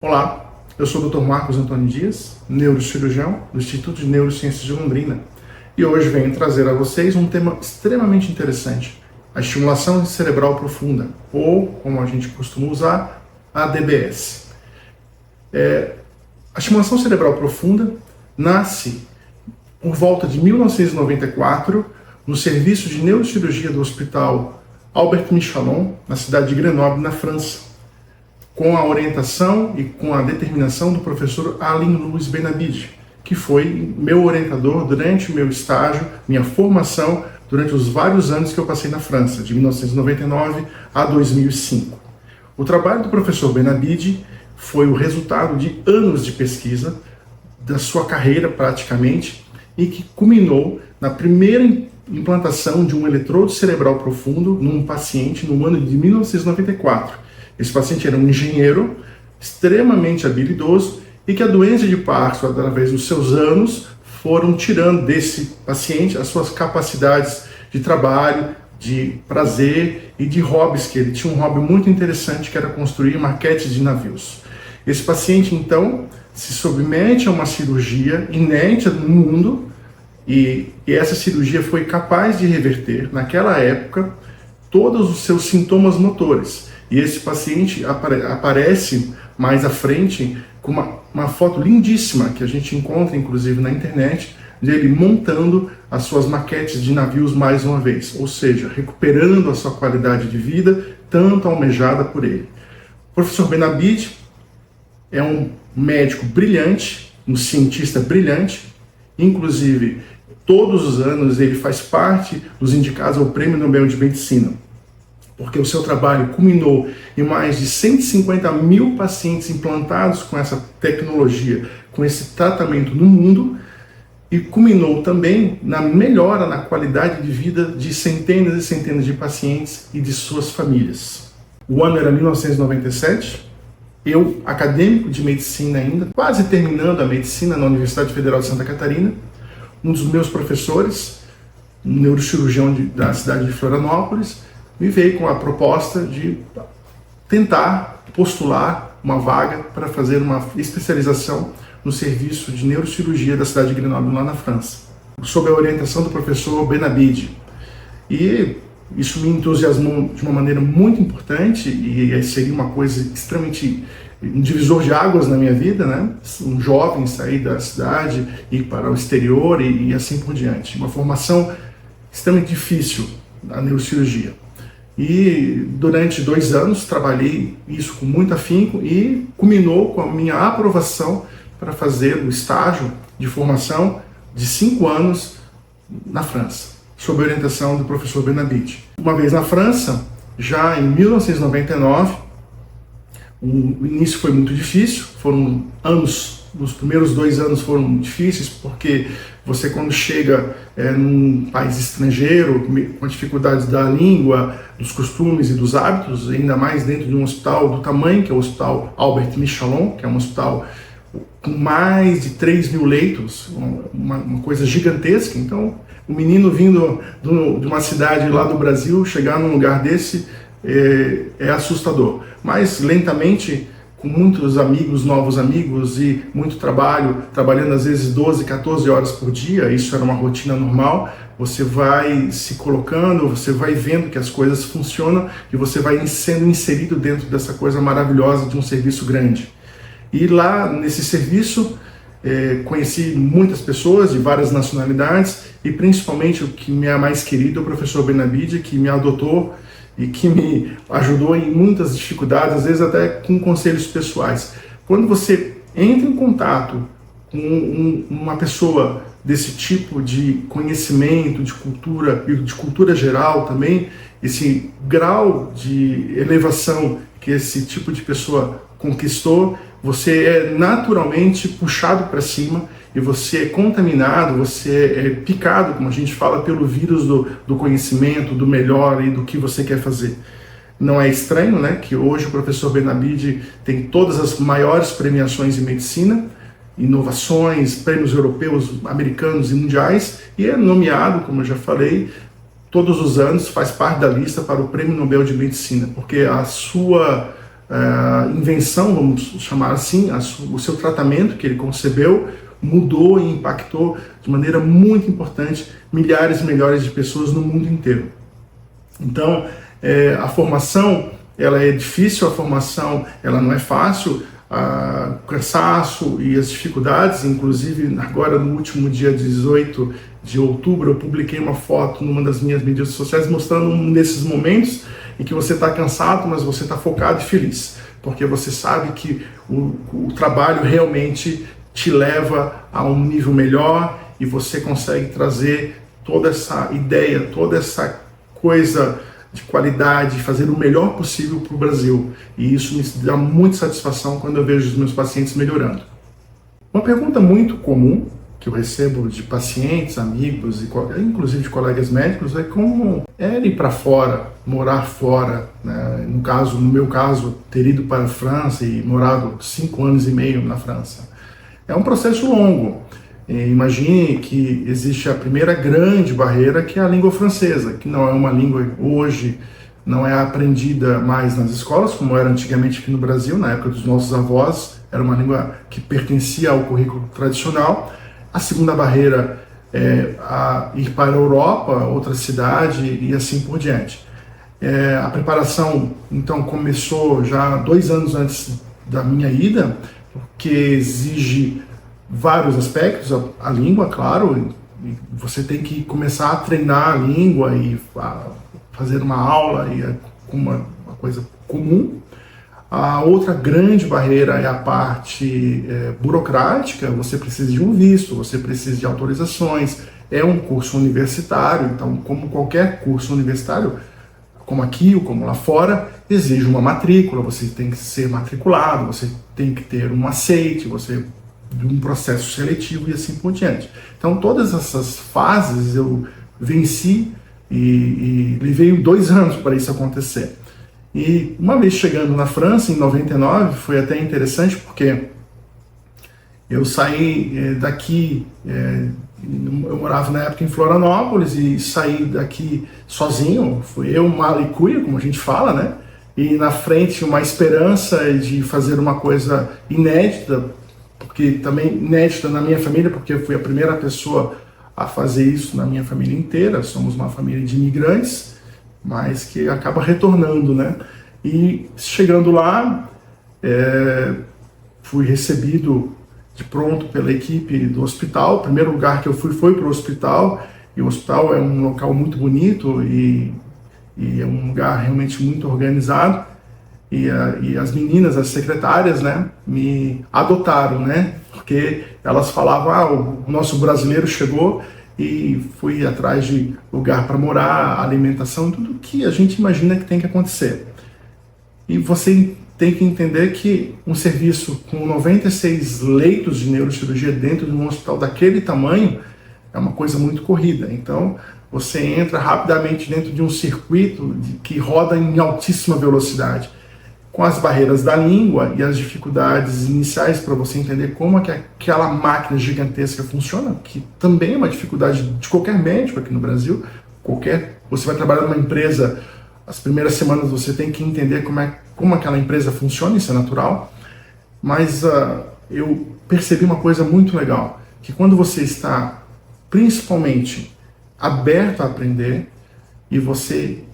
Olá, eu sou o Dr. Marcos Antônio Dias, neurocirurgião do Instituto de Neurociências de Londrina, e hoje venho trazer a vocês um tema extremamente interessante, a estimulação cerebral profunda, ou, como a gente costuma usar, a DBS. A estimulação cerebral profunda nasce por volta de 1994 no serviço de neurocirurgia do Hospital Albert Michelon, na cidade de Grenoble, na França, com a orientação e com a determinação do professor Alain Louis Benabide, que foi meu orientador durante o meu estágio, minha formação, durante os vários anos que eu passei na França, de 1999 a 2005. O trabalho do professor Benabide foi o resultado de anos de pesquisa, da sua carreira praticamente, e que culminou na primeira implantação de um eletrodo cerebral profundo num paciente no ano de 1994. Esse paciente era um engenheiro extremamente habilidoso e que a doença de Parkinson, através dos seus anos, foram tirando desse paciente as suas capacidades de trabalho, de prazer e de hobbies, que ele tinha um hobby muito interessante que era construir maquetes de navios. Esse paciente, então, se submete a uma cirurgia inédita no mundo e essa cirurgia foi capaz de reverter, naquela época, todos os seus sintomas motores. E esse paciente aparece mais à frente com uma foto lindíssima, que a gente encontra inclusive na internet, dele montando as suas maquetes de navios mais uma vez, ou seja, recuperando a sua qualidade de vida, tanto almejada por ele. O professor Benabide é um médico brilhante, um cientista brilhante, inclusive todos os anos ele faz parte dos indicados ao Prêmio Nobel de Medicina, porque o seu trabalho culminou em mais de 150 mil pacientes implantados com essa tecnologia, com esse tratamento no mundo, e culminou também na melhora na qualidade de vida de centenas e centenas de pacientes e de suas famílias. O ano era 1997, eu, acadêmico de medicina ainda, quase terminando a medicina na Universidade Federal de Santa Catarina, um dos meus professores, um neurocirurgião da cidade de Florianópolis, me veio com a proposta de tentar postular uma vaga para fazer uma especialização no serviço de neurocirurgia da cidade de Grenoble, lá na França, sob a orientação do professor Benabide. E isso me entusiasmou de uma maneira muito importante e seria uma coisa extremamente um divisor de águas na minha vida, né? Um jovem sair da cidade, ir para o exterior e assim por diante. Uma formação extremamente difícil na neurocirurgia. E durante 2 anos trabalhei isso com muito afinco e culminou com a minha aprovação para fazer o estágio de formação de 5 anos na França, sob a orientação do professor Benabide. Uma vez na França, já em 1999, o início foi muito difícil, foram anos, os primeiros 2 anos foram difíceis, porque você quando chega num país estrangeiro, com dificuldades da língua, dos costumes e dos hábitos, ainda mais dentro de um hospital do tamanho que é o Hospital Albert Michelon, que é um hospital com mais de 3 mil leitos, uma coisa gigantesca. Então, o menino vindo de uma cidade lá do Brasil, chegar num lugar desse é assustador. Mas, lentamente, com muitos amigos, novos amigos e muito trabalho, trabalhando às vezes 12, 14 horas por dia, isso era uma rotina normal, você vai se colocando, você vai vendo que as coisas funcionam e você vai sendo inserido dentro dessa coisa maravilhosa de um serviço grande. E lá nesse serviço conheci muitas pessoas de várias nacionalidades e principalmente o que me é mais querido é o professor Benabide, que me adotou e que me ajudou em muitas dificuldades, às vezes até com conselhos pessoais. Quando você entra em contato com uma pessoa desse tipo de conhecimento, de cultura geral também, esse grau de elevação que esse tipo de pessoa conquistou, você é naturalmente puxado para cima e você é contaminado, você é picado, como a gente fala, pelo vírus do conhecimento, do melhor e do que você quer fazer. Não é estranho, né, que hoje o professor Benabide tem todas as maiores premiações em medicina, inovações, prêmios europeus, americanos e mundiais, e é nomeado, como eu já falei, todos os anos, faz parte da lista para o Prêmio Nobel de Medicina, porque a sua invenção, vamos chamar assim, o seu tratamento que ele concebeu, mudou e impactou de maneira muito importante milhares e milhares de pessoas no mundo inteiro. Então, a formação, ela é difícil, a formação, ela não é fácil, o cansaço e as dificuldades, inclusive agora no último dia 18 de outubro, eu publiquei uma foto numa das minhas mídias sociais mostrando um desses momentos em que você está cansado, mas você está focado e feliz, porque você sabe que o trabalho realmente te leva a um nível melhor e você consegue trazer toda essa ideia, toda essa coisa de qualidade, fazer o melhor possível para o Brasil. E isso me dá muita satisfação quando eu vejo os meus pacientes melhorando. Uma pergunta muito comum que eu recebo de pacientes, amigos e inclusive de colegas médicos é como é ir para fora, morar fora, né? No meu caso, ter ido para a França e morado 5 anos e meio na França. É um processo longo. Imagine que existe a primeira grande barreira, que é a língua francesa, que não é uma língua hoje, não é aprendida mais nas escolas, como era antigamente aqui no Brasil, na época dos nossos avós, era uma língua que pertencia ao currículo tradicional. A segunda barreira é a ir para a Europa, outra cidade e assim por diante. A preparação, então, começou já 2 anos antes da minha ida, porque exige vários aspectos, a língua, claro, e você tem que começar a treinar a língua e fazer uma aula e uma coisa comum. A outra grande barreira é a parte burocrática, você precisa de um visto, você precisa de autorizações, é um curso universitário, então como qualquer curso universitário, como aqui ou como lá fora, exige uma matrícula, você tem que ser matriculado, você tem que ter um aceite, de um processo seletivo e assim por diante. Então todas essas fases eu venci e levei 2 anos para isso acontecer. E uma vez chegando na França, em 99, foi até interessante porque eu saí daqui, eu morava na época em Florianópolis e saí daqui sozinho, fui eu, mala e cuia, como a gente fala, né? E na frente uma esperança de fazer uma coisa inédita, porque também inédita na minha família, porque eu fui a primeira pessoa a fazer isso na minha família inteira. Somos uma família de imigrantes, mas que acaba retornando, né? E chegando lá, fui recebido de pronto pela equipe do hospital. O primeiro lugar que eu fui foi para o hospital, e o hospital é um local muito bonito e é um lugar realmente muito organizado. E as meninas, as secretárias, né, me adotaram, né, porque elas falavam, o nosso brasileiro chegou, e fui atrás de lugar para morar, alimentação, tudo que a gente imagina que tem que acontecer. E você tem que entender que um serviço com 96 leitos de neurocirurgia dentro de um hospital daquele tamanho é uma coisa muito corrida. Então, você entra rapidamente dentro de um circuito que roda em altíssima velocidade, com as barreiras da língua e as dificuldades iniciais para você entender como é que aquela máquina gigantesca funciona, que também é uma dificuldade de qualquer médico aqui no Brasil. Você vai trabalhar numa empresa, as primeiras semanas você tem que entender como aquela empresa funciona, isso é natural. Mas eu percebi uma coisa muito legal, que quando você está principalmente aberto a aprender e você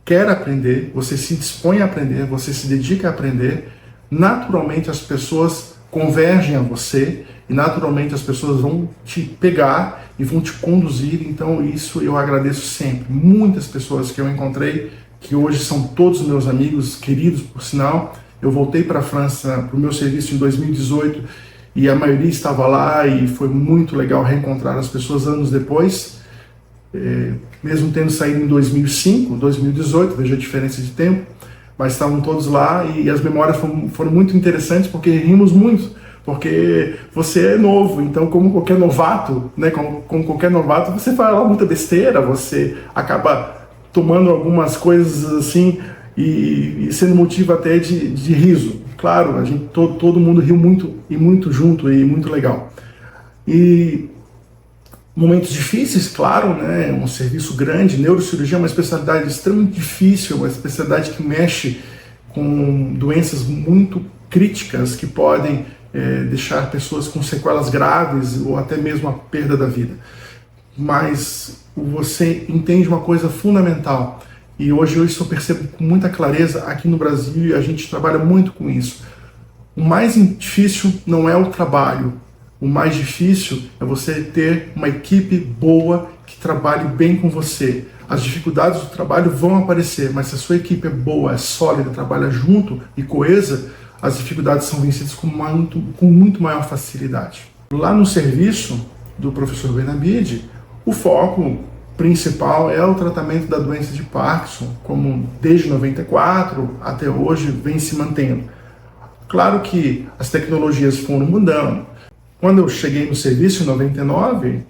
quer aprender, você se dispõe a aprender, você se dedica a aprender, naturalmente as pessoas convergem a você e naturalmente as pessoas vão te pegar e vão te conduzir. Então isso eu agradeço sempre. Muitas pessoas que eu encontrei, que hoje são todos meus amigos, queridos por sinal. Eu voltei para a França para o meu serviço em 2018 e a maioria estava lá e foi muito legal reencontrar as pessoas anos depois. Mesmo tendo saído em 2005, 2018, veja a diferença de tempo, mas estavam todos lá e as memórias foram muito interessantes porque rimos muito, porque você é novo, então como qualquer novato, né, como qualquer novato, você fala muita besteira, você acaba tomando algumas coisas assim e sendo motivo até de riso. Claro, todo mundo riu muito e muito junto e muito legal. E momentos difíceis, claro, né? Um serviço grande, neurocirurgia é uma especialidade extremamente difícil, uma especialidade que mexe com doenças muito críticas que podem deixar pessoas com sequelas graves ou até mesmo a perda da vida. Mas você entende uma coisa fundamental, e hoje eu isso percebo com muita clareza aqui no Brasil, e a gente trabalha muito com isso. O mais difícil não é o trabalho, o mais difícil é você ter uma equipe boa que trabalhe bem com você. As dificuldades do trabalho vão aparecer, mas se a sua equipe é boa, é sólida, trabalha junto e coesa, as dificuldades são vencidas com muito maior facilidade. Lá no serviço do professor Benabide, o foco principal é o tratamento da doença de Parkinson, como desde 94 até hoje vem se mantendo. Claro que as tecnologias foram mudando. Quando eu cheguei no serviço em 99,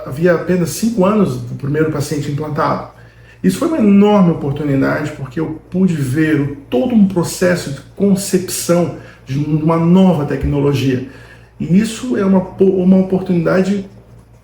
havia apenas 5 anos do primeiro paciente implantado. Isso foi uma enorme oportunidade, porque eu pude ver todo um processo de concepção de uma nova tecnologia. E isso é uma oportunidade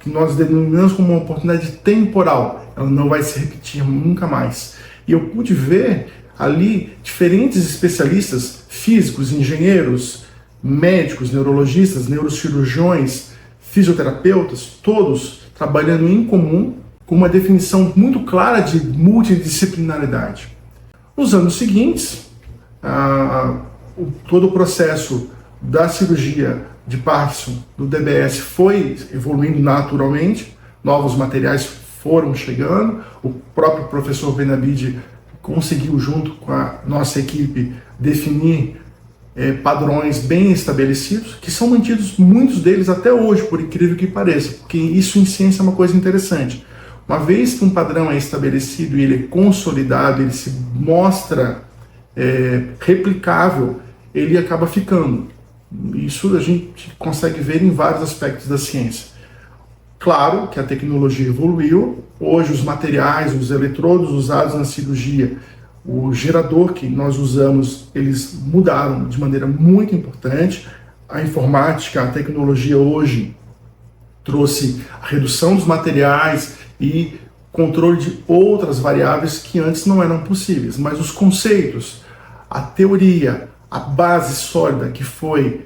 que nós denominamos como uma oportunidade temporal. Ela não vai se repetir nunca mais. E eu pude ver ali diferentes especialistas, físicos, engenheiros, médicos, neurologistas, neurocirurgiões, fisioterapeutas, todos trabalhando em comum, com uma definição muito clara de multidisciplinaridade. Nos anos seguintes, todo o processo da cirurgia de Parkinson, do DBS, foi evoluindo naturalmente, novos materiais foram chegando, o próprio professor Benabide conseguiu, junto com a nossa equipe, definir padrões bem estabelecidos, que são mantidos, muitos deles até hoje, por incrível que pareça, porque isso em ciência é uma coisa interessante. Uma vez que um padrão é estabelecido e ele é consolidado, ele se mostra replicável, ele acaba ficando. Isso a gente consegue ver em vários aspectos da ciência. Claro que a tecnologia evoluiu, hoje os materiais, os eletrodos usados na cirurgia, o gerador que nós usamos, eles mudaram de maneira muito importante. A informática, a tecnologia hoje trouxe a redução dos materiais e controle de outras variáveis que antes não eram possíveis. Mas os conceitos, a teoria, a base sólida que foi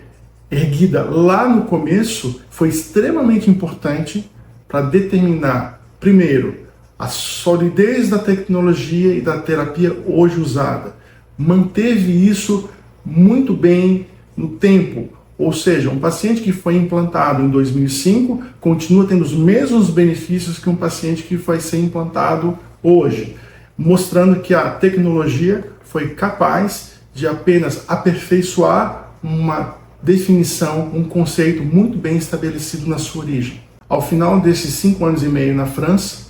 erguida lá no começo foi extremamente importante para determinar, primeiro, a solidez da tecnologia e da terapia hoje usada. Manteve isso muito bem no tempo. Ou seja, um paciente que foi implantado em 2005 continua tendo os mesmos benefícios que um paciente que vai ser implantado hoje, mostrando que a tecnologia foi capaz de apenas aperfeiçoar uma definição, um conceito muito bem estabelecido na sua origem. Ao final desses 5 anos e meio na França,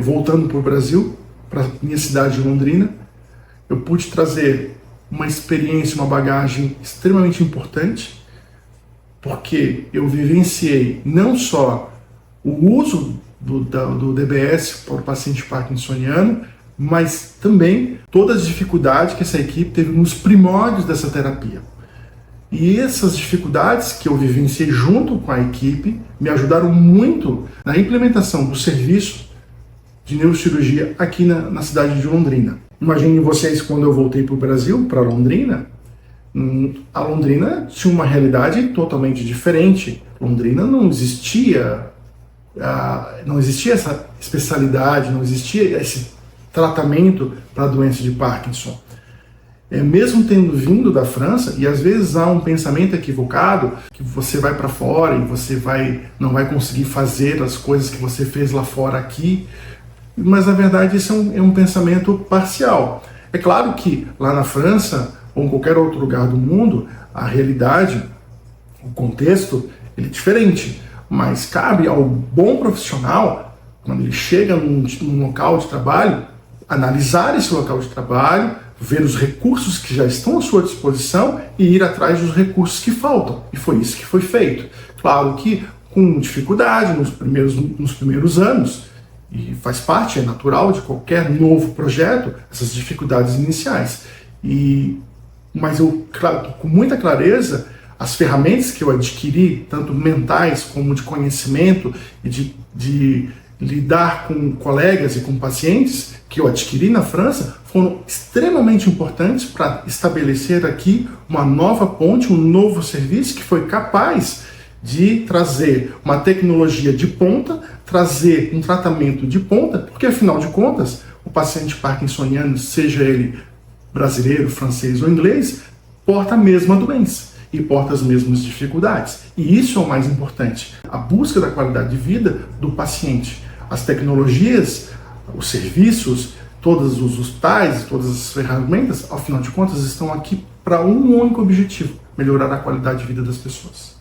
voltando para o Brasil, para minha cidade de Londrina, eu pude trazer uma experiência, uma bagagem extremamente importante, porque eu vivenciei não só o uso do DBS para o paciente parkinsoniano, mas também todas as dificuldades que essa equipe teve nos primórdios dessa terapia. E essas dificuldades que eu vivenciei junto com a equipe me ajudaram muito na implementação do serviço de neurocirurgia aqui na cidade de Londrina. Imaginem vocês, quando eu voltei para o Brasil, para Londrina, a Londrina tinha uma realidade totalmente diferente. Londrina não existia essa especialidade, não existia esse tratamento para a doença de Parkinson. Mesmo tendo vindo da França, e às vezes há um pensamento equivocado, que você vai para fora e você não vai conseguir fazer as coisas que você fez lá fora aqui, mas na verdade isso é um pensamento parcial. É claro que lá na França, ou em qualquer outro lugar do mundo, a realidade, o contexto, ele é diferente, mas cabe ao bom profissional, quando ele chega num local de trabalho, analisar esse local de trabalho, ver os recursos que já estão à sua disposição e ir atrás dos recursos que faltam. E foi isso que foi feito. Claro que com dificuldade nos primeiros anos, e faz parte, é natural de qualquer novo projeto, essas dificuldades iniciais. Mas eu, com muita clareza, as ferramentas que eu adquiri, tanto mentais como de conhecimento e de lidar com colegas e com pacientes, que eu adquiri na França, foram extremamente importantes para estabelecer aqui uma nova ponte, um novo serviço que foi capaz de trazer uma tecnologia de ponta, trazer um tratamento de ponta, porque afinal de contas, o paciente parkinsoniano, seja ele brasileiro, francês ou inglês, porta a mesma doença e porta as mesmas dificuldades. E isso é o mais importante, a busca da qualidade de vida do paciente. As tecnologias, os serviços, todos os hospitais, todas as ferramentas, ao final de contas, estão aqui para um único objetivo: melhorar a qualidade de vida das pessoas.